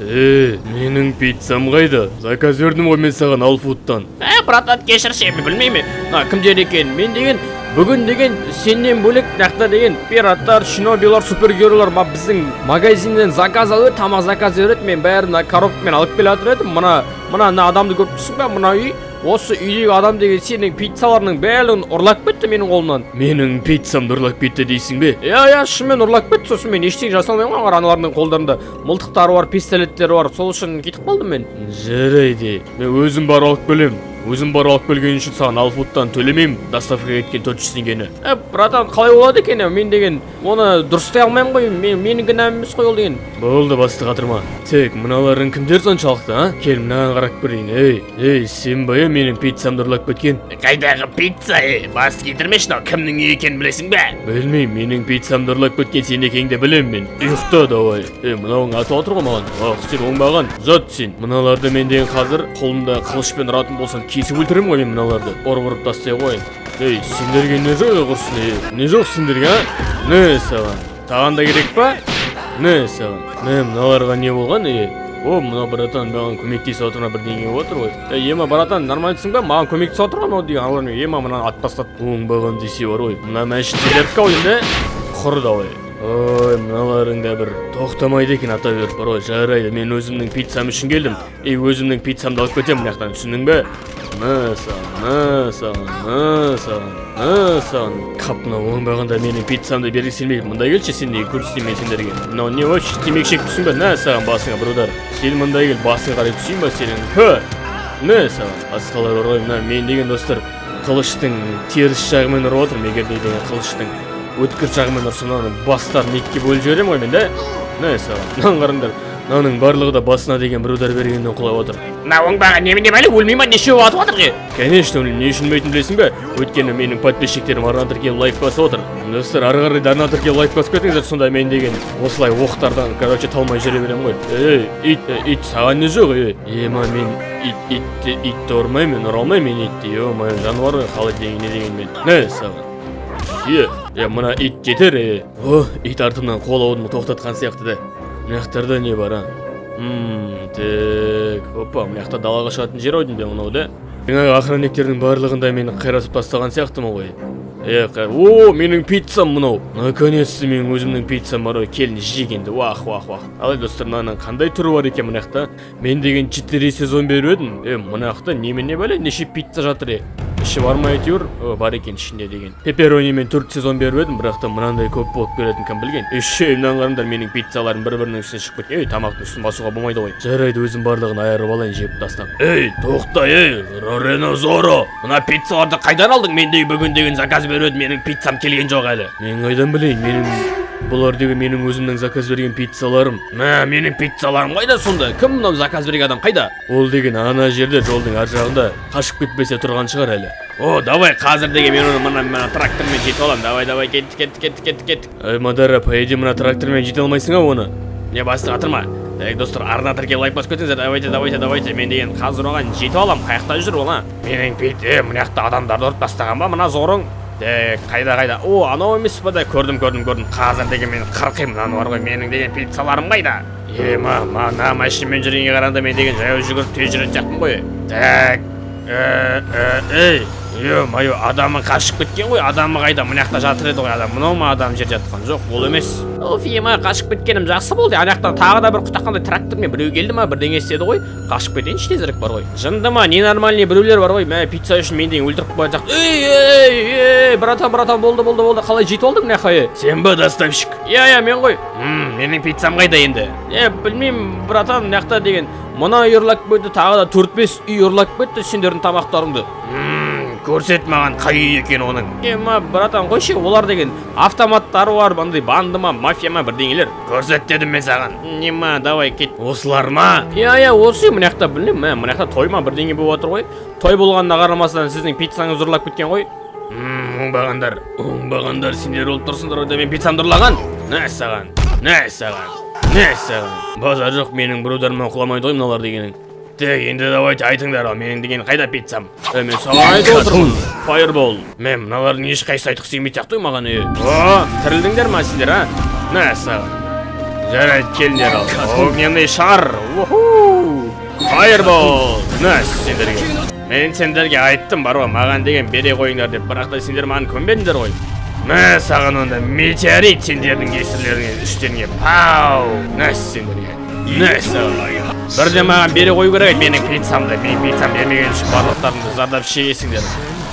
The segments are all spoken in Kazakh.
Менің пиццам қайда? Заказ бердім ғой мен саған Алфудтан. Братан, кешірші, білмеймін. Кімдер екен? Мен деген бүгін деген сенен бөлек нақта деген пираттар, шинобилар, супергеройлар біздің магазиннен заказ алып, тамақ заказ береді. Мен бәрін коробкамен алып келе жатыр едім. Мына адамды көріп тұрсың ба? Мына үй. Осы үйдегі адам деген сенің пиццаларының бәрін ұрлап кетті менің қолымнан. Менің пиццамды ұрлап кетті дейсің бе? Шынымен ұрлап кетті. Сосын мен ештеңе жасалмаймын ғой, аналардың қолдарында мылтықтары бар, пистолеттері бар. Сол үшін кетіп қалдым мен. Жарайды. Мен өзім бар алып келем. Өзім бар алып келген үшін саған Алфудтан төлемеймін. Доставкаға кеткен 400 теңгені. Братан, қалай болады екен? Мен деген оны дұрыстай алмаймын ғой. Менің кінәм емес қой ол деген. Болды, басты қатырма. Тек мыналарың кімдер соншалықты, а? Кел, мынаған қарап көрейін. Сен бая менің пиццамды ұрлап кеткен. Қайдағы пицца? Бас кетірмешін, кімнің екенін білесің бе? Білмеймін, менің пиццамды ұрлап кеткен сен екеніңді білем мен. Ұйықта давай. Мынауың атып отыр ғой маған. Сен оңбаған. Жат сен. Мыналарды мен деген қазір қолымда қылышпен ұратын болсам кесіп өлтірем ғой мен мыналарды. Ұрып тастай қойын. Сендерге не жоқ құрсын? Не жоқ сендерге, а? Не саған? Таған да керек па? Не саған? Мыналарға не болған? Мына братан маған көмектесіп отырған бірдеңе отыр ғой. Ема братан, нормальсың ба? Маған көмектесіп отырған ол деген. Алар мен мынаны ат тастады. Оңбаған десе бар ғой. Мына мәшіттерді қойын, құр давай. Мыналарың да бір тоқтамайды екен ата беріп бар ғой. Жарайды, мен өзімнің пиццам үшін келдім. Өзімнің пиццамды алып кетем мынаяқтан, түсіндің бе? Саған. Қапына оңбағанда менің пиццамды бергісі келмейді. Мында келші, сен неге көрсетейін мен сендерге. Мынау не вообще темекшек түсің бе? Саған басыңа бір удар. Сен мында кел, басыңа қарай түсейін ба сенің? Саған. Басқалар бар ғой, мен деген достар қылыштың теріс жағымен ұрып отыр. Егер деген қылыштың өткір жағымен ұрсынан бастарын екіге бөліп жіберем ғой мен, да? Саған. Қараңдар. Наның барлығы да басына деген бір удар бергеннен құлап отыр. Оңбаған немене мәлі, өлмей ма, неше атып отыр ге? Конечно, не үшін бейтін білесің бе? Өйткені менің подписчиктерім арнаторге лайк басып отыр. Достар, ары қарай арнаторге лайк басып кетіңіздер, сонда мен деген осылай оқтардан, талмай жүре берем ғой. Ит, саған не жоқ? Мен итті ұрмаймын, ұра алмаймын мен итті. Мен жануар ғой, қалай деген не деген мен. Не саған? Мына ит жетер. Ит артымнан қолауын тоқтатқан сияқты да. Мынаяқтарда не бар, а? Мынаяқта далаға шығатын жер ойдың да мынау, да? Жаңағы охранниктердің барлығында мені қайратып тастаған сияқтымын ғой. Менің пиццам мынау. Наконец-то менің өзімнің пиццам бар ғой, келін жегенді. Вах. Алай достар, мынаның қандай түрі бар екен мынаяқта? Мен деген 4 сезон беріп едім. Мынаяқта немене бәле, неше пицца жатыр. Іші бар ма әйтеуір? Бар екен ішінде деген. Пепперонимен 4 сезон беріп едім, бірақ та мынандай көп болып келетін кім білген. Мынаны қараңдар, менің пиццаларым бір-бірінің үстіне шығып кеткен. Тамақтың үстін басуға болмайды ғой. Жарайды, өзім барлығын айырып алайын, жеп тастап. Тоқта, Лорено Зоро. Мына пиццаларды қайдан алдың? Мен бүгін деген заказ беріп едім, менің пиццам келген жоқ әлі. Мен қайдан білейін, бұлар деген менің өзімнің заказ берген пиццаларым. Менің пиццаларым қайда сонда? Кім мынау заказ берген адам қайда? Ол деген ана жерде, жолдың ар жағында, қашып кетпесе тұрған шығар әлі. Давай, қазір деген мен оны мына трактормен жетіп алам. Давай, кеттік. Мадара, поеди мына трактормен жете алмайсың, оны? Не басты қатырма. Достар, арнаторге лайк басып кетіңіздер. Давайте. Мен деген қазір оған жетіп алам. Қаяқта жүр ола? Менің мынаяқта адамдарды ұрып тастаған ба мына зорың? Қайда? Анау емес па да? Көрдім. Қазір деген мен қырқимын, мынаны бар ғой, менің деген пиццаларым қайда? Мына машинамен жүргенге қарағанда мен деген жаяу жүгіріп тез жүретін сияқтымын ғой. Майо, адамы қашып кеткен ғой, адамы қайда? Мынаяқта жатыр еді ғой адам. Мынау ма адам жер жатқан? Жоқ, ол емес. Қашып кеткенім жақсы болды. Анаяқтан тағы да бір құтаққандай трактормен біреу келді ма, бірдеңе істеді ғой. Қашып кетейінші тезірек бар ғой. Жынды ма, ненормальный біреулер бар ғой. Пицца үшін мен деген өлтіріп қоятын сияқты. Братан, болды. Қалай жетіп алдың мынаяққа? Сен ба, доставщик? Мен ғой. Менің пиццам қайда енді? Білмеймін, братан, мынаяқта деген мына үй ұрлап кетті, тағы да 4-5 үй ұрлап кетті сендердің тамақтарыңды. Көрсет маған қай үй екен оның. Братан, қойшы, олар деген автоматтары бар, банды ма, мафия ма, бірдеңелер. Көрсет дедім мен саған. Давай, кет. Осылар ма? Осы мынаяқта білмеймін, мынаяқта той ма, бірдеңе болып отыр ғой. Той болғанына қарамастан сіздің пиццаңыз ұрлап кеткен ғой. Оңбағандар, сендер олып тұрсыңдар ойда мен пиццамды ұрлаған? Не саған? Базар жоқ, менің біреулермен құламайды ғой мыналар дегенің. Енді давайте айтыңдар, менің деген қайда пиццам? Мен саған айтып отырмын. Fireball. Мен мыналардың ешқайсысы айтқысы келмейді сияқты маған. Тірілдіңдер ма сендер, а? Не саған? жарайды, келіңдер ал. Огненный шар. Фаербол. Нәс сендерге. Мен сендерге айттым бар ғой, маған деген бере қойыңдар деп, бірақ та сендер маған көнбедіңдер ғой. Мә саған онда метеорит сендердің кесірлеріңе үстеріңе пау. Нәс сендерге. Нәс. Бірде маған бере қою керек, менің пиццамды. Менің пиццам бермеген үшін барлықтарыңды зардап шегесіңдер.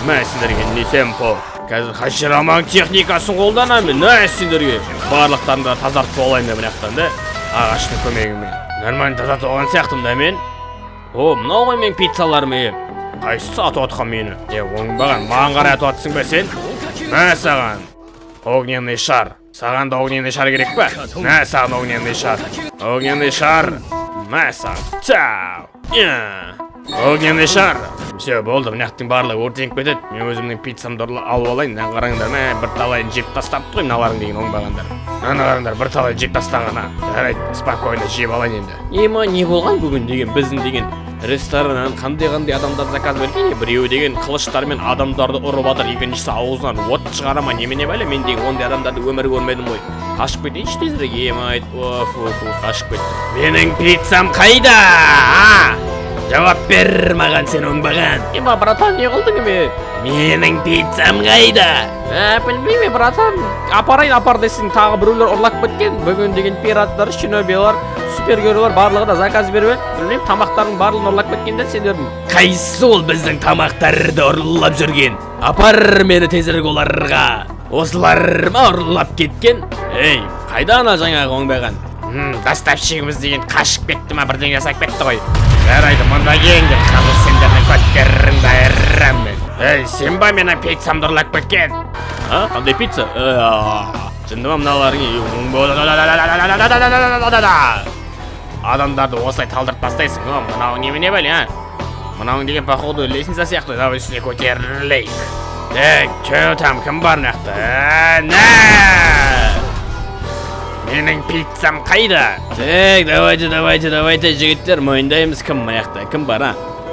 Мә сендерге не темпо. Қазір хаширамаң техникасын қолданамын. Нәс сендерге. Барлықтарыңды тазартып алайын да мынаяқтан да. Ағаштың көмегімен. Нормально тазартып алған сияқтымын да мен. О, мынау ғой менің пиццаларым ем. Қайсысы атып отқан мені? Оңбаған, маған қарай атып отсың ба сен? Мә саған. Огненный шар. Саған да огненный шар керек па? Мә саған огненный шар. Огненный шар. Мә саған. Чау. Огненный шар. Все, болды, мынаяқтың барлығы өртеніп кетеді. Мен өзімнің пиццамды алып алайын. Қараңдар, мә бір талайын жеп тастап қой мыналарың деген оңбағандар. Ана қараңдар, бір талай жеп тастағана. Жарайды, спокойно жеп алайын енді. Ема, не болған бүгін деген біздің деген рестораннан қандай адамдар заказ берген? Біреуі деген қылыштармен адамдарды ұрып жатыр, екіншісі аузынан от шығара ма немене бәле? Мен деген ондай адамдарды өмір көрмедім ғой. Қашып кетейінші тезірек, емайт. Қашып кет. Менің пиццам қайда? Жауап бер маған сен оңбаған. Ема, братан, не қылдың ме? Менің пиццам қайда? Білмейме, братан. Апар десің, тағы біреулер ұрлап кеткен. Бүгін деген пираттар, шинобилар, супергеройлар барлығы да заказ беріп. Білмеймін, тамақтардың барлығын ұрлап кеткенде сендердің. Қайсы ол біздің тамақтарды ұрлап жүрген? Апар мені тезірек оларға. Осылар ма ұрлап кеткен? Ей, қайда ана жаңағы оңбаған? Доставщигіміз деген қашып кетті ма, бірден жасап кетті ғой. Жарайды, мұнда келіңдер, қазір сендердің көттеріңді айырамын. Ей, сен ба менің пиццамды ұрлап кеткен? Қандай пицца? Жынды ма мыналарың? Адамдарды осылай талдырып тастайсың. Мынауың немене бәле, мынауың деген походу лестница сияқты. Давай үстіне көтерілейік. Чё там, кім бар мынақты? Менің пиццам қайда? Давайте, жігіттер, мойындаймыз кім мынақты, кім бар,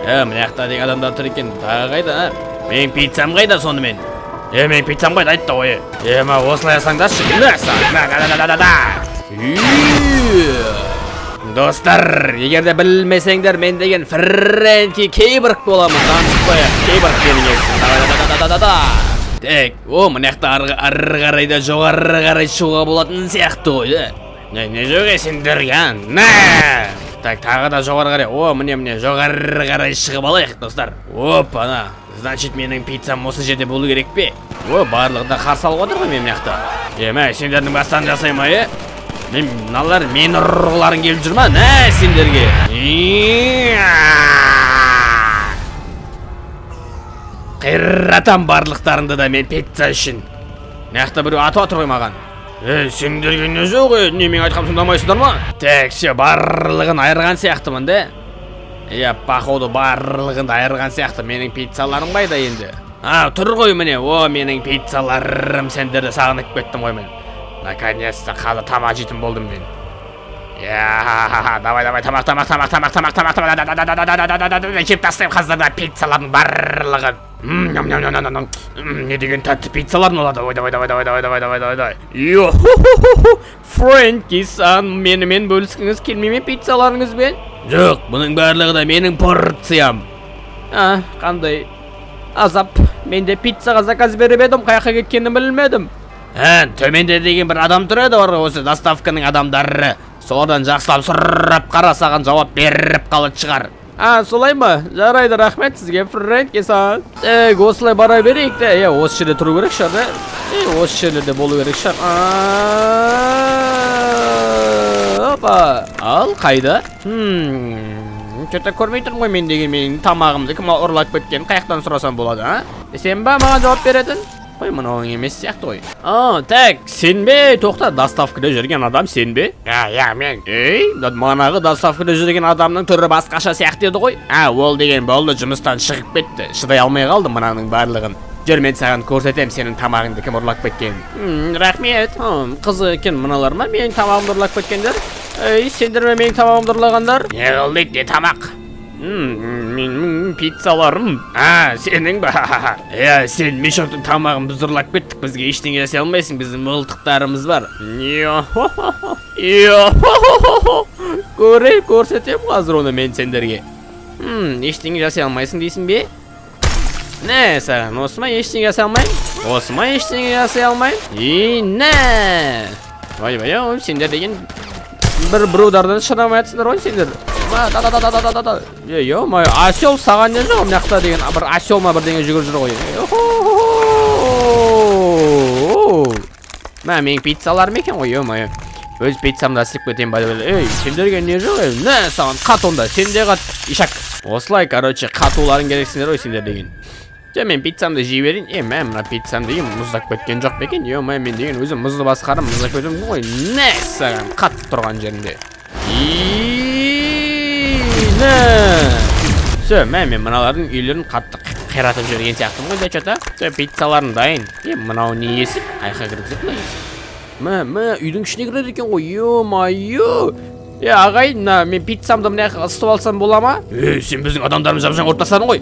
мынақты деген адамдар тұр екен, тағы қайда, Менің пиццам қайда сонымен? Менің пиццам қайда айтты ғой? Ма, осылай асаңдаршы, достар, егерде білмесеңдер, мен деген Фрэнки Кейборг боламын, танысып қояқ, Кейборг менің есім. Тек, мынақты ары қарай да жоғары қарай шығуға болатын сияқты ғой, Не жоқ сендерге, Так, тағы да жоғары қарай, міне жоғары қарай шығып алайық, достар. Ана, значит, менің пиццам осы жерде болу керек пе? Барлығы да қарсы алып отыр ғой мен мынақты. Сендердің бастан жасайма, Мыналар мен ұрғыларың келіп жүр ма? Сендерге. Қиратам барлықтарыңды да мен пицца үшін. Мынақты біреу атып отыр ғой маған. Сендерге не жоқ, немен айтқам тыңдамайсыңдар ма? Так, все, барлығын айырған сияқтымын, походу барлығын айырған сияқты. Менің пиццаларым қайда енді? Тұр ғой міне, менің пиццаларым, сендерді сағынып кеттім ғой мен. Наконец-то қазір тамақ жейтін болдым мен. Давай, тамақ. Жеп тастайым қазірді пиццалардың барлығын. Не деген тәтті пиццалардың олады. Давай. Фрэнки-сан, менімен бөліскіңіз келмей ме пиццаларыңызбен? Жоқ, бұның барлығы да менің порциям. Қандай азап. Мен де пиццаға заказ беріп едім, қаяққа кеткенін білмедім. Төменде деген бір адам тұр еді, осы доставканың адамдары. Солардан жақсылап сұрап қара, саған жауап беріп қалып шығар. Солай ма? Жарайды, рахмет сізге, Фрэнки-сан. Осылай бара берейік те. Осы жерде тұру керек шығар, осы жерлерде болу керек шығар. Ал, қайда? Көті көрмей тұрмын ғой мен деген менің тамағымды кім ұрлап кеткен, қаяқтан сұрасам болады, Сен ба маған жауап беретін? Қой, мұнауың емес сияқты ғой. Так, сен бе? Тоқта, доставкада жүрген адам сен бе? Мен. Манағы доставкада жүрген адамның түрі басқаша сияқты еді ғой. Ол деген болды, жұмыстан шығып кетті. Шыдай алмай қалды мұнаның барлығын. Жүр, мен саған көрсетем сенің тамағыңды кім ұрлап кеткен. Рахмет. Қызы екен мыналар ма менің тамағымды ұрлап кеткендер? Сендер ме менің тамағымды ұрлағандар? Не қылды тамақ? Менің пиццаларым. Сенің ба? Сен Мишоктың тамағын біз ұрлап кеттік. Бізге ештеңе жасай алмайсың. Біздің мылтықтарымыз бар. Көрсетем қазір оны мен сендерге. Ештеңе жасай алмайсың дейсің бе? Не саған, осы ма ештеңе жасай алмайын? Осы ма ештеңе жасай алмайын? Не! Вай, сендер деген бір бірудардан шырамай атсыңдар ғой сендер. Осел саған не жоқ мынақта деген бір осел ма бірдеңе жүгіріп жүр ғой. Менің пиццаларым екен ғой, өз пиццамды асырып кетем ба деп. Сендерге не жоқ? Не саған қат онда, сенде қат ишак. Осылай, короче, қатуларың керексіңдер ғой сендер деген. Мен пиццамды жей берейін. Мына пиццам деген мұздап кеткен жоқ бекен. Мен деген өзім мұзды басқарым, мұздап кетем ғой. Не саған қатып тұрған жерінде. Мен мыналардың үйлерін қатты қиратып жүрген сияқтым ғой, дәчата. Пиццаларын дайын. Мынау не есіп? Қайқа кіргізіп мына есіп. Үйдің ішіне кіреді екен ғой. Ағайын, мен пиццамды мына ысытып алсам бола ма? Сен біздің адамдарымыз жап-жаңа ұрып тастадың ғой.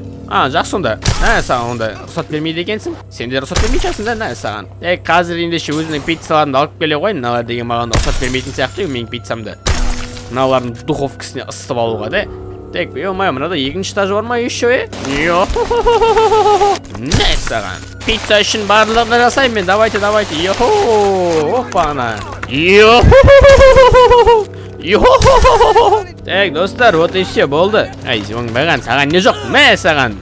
Жақсы онда. Саған онда рұқсат бермейді екенсің. Сендер рұқсат бермейсің да, саған. Қазір ендеше өзінің пиццаларымды алып келе ғой. Мыналар деген маған рұқсат бермейтін сияқты менің пиццамды. Мыналардың духовкасына ысытып алуға да. Мынада екінші этажы бар ма еще? Не саған? Пицца үшін барлығын жасаймын мен. Давайте. Опа-на. Так, достар, вот и все болды. Оңбаған, саған не жоқ? Мә саған.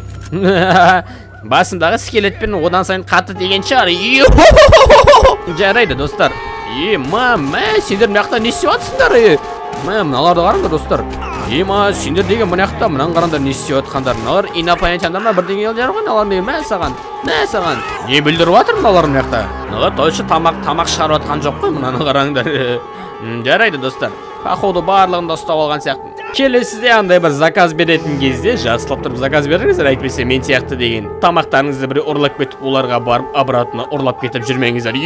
Басындағы скелетпен одан сайын қатты деген шығар. Жарайды, достар. Сендер мынақта не істеп жатсыңдар? Мыналарды қараңдар, достар. Сендер деген мынақта мынаны қараңдар не істеп жатқандар. Мыналар инопланетяндар ма бірдеңе алып жатыр ғой, мыналар деген. Мә саған. Не білдіріп жатыр мыналар мынақта? Мыналар точно тамақ шығарып жатқан жоқ қой, мынаны қараңдар. Жарайды, достар. Походу барлығында ұстап алған сияқты. Келесіде андай бір заказ беретін кезде жақсылап тұрып заказ беріңіздер, әйтпесе мен сияқты деген тамақтарыңызды бір ұрлап кетіп, оларға барып обратно ұрлап кетіп жүрмеңіздер.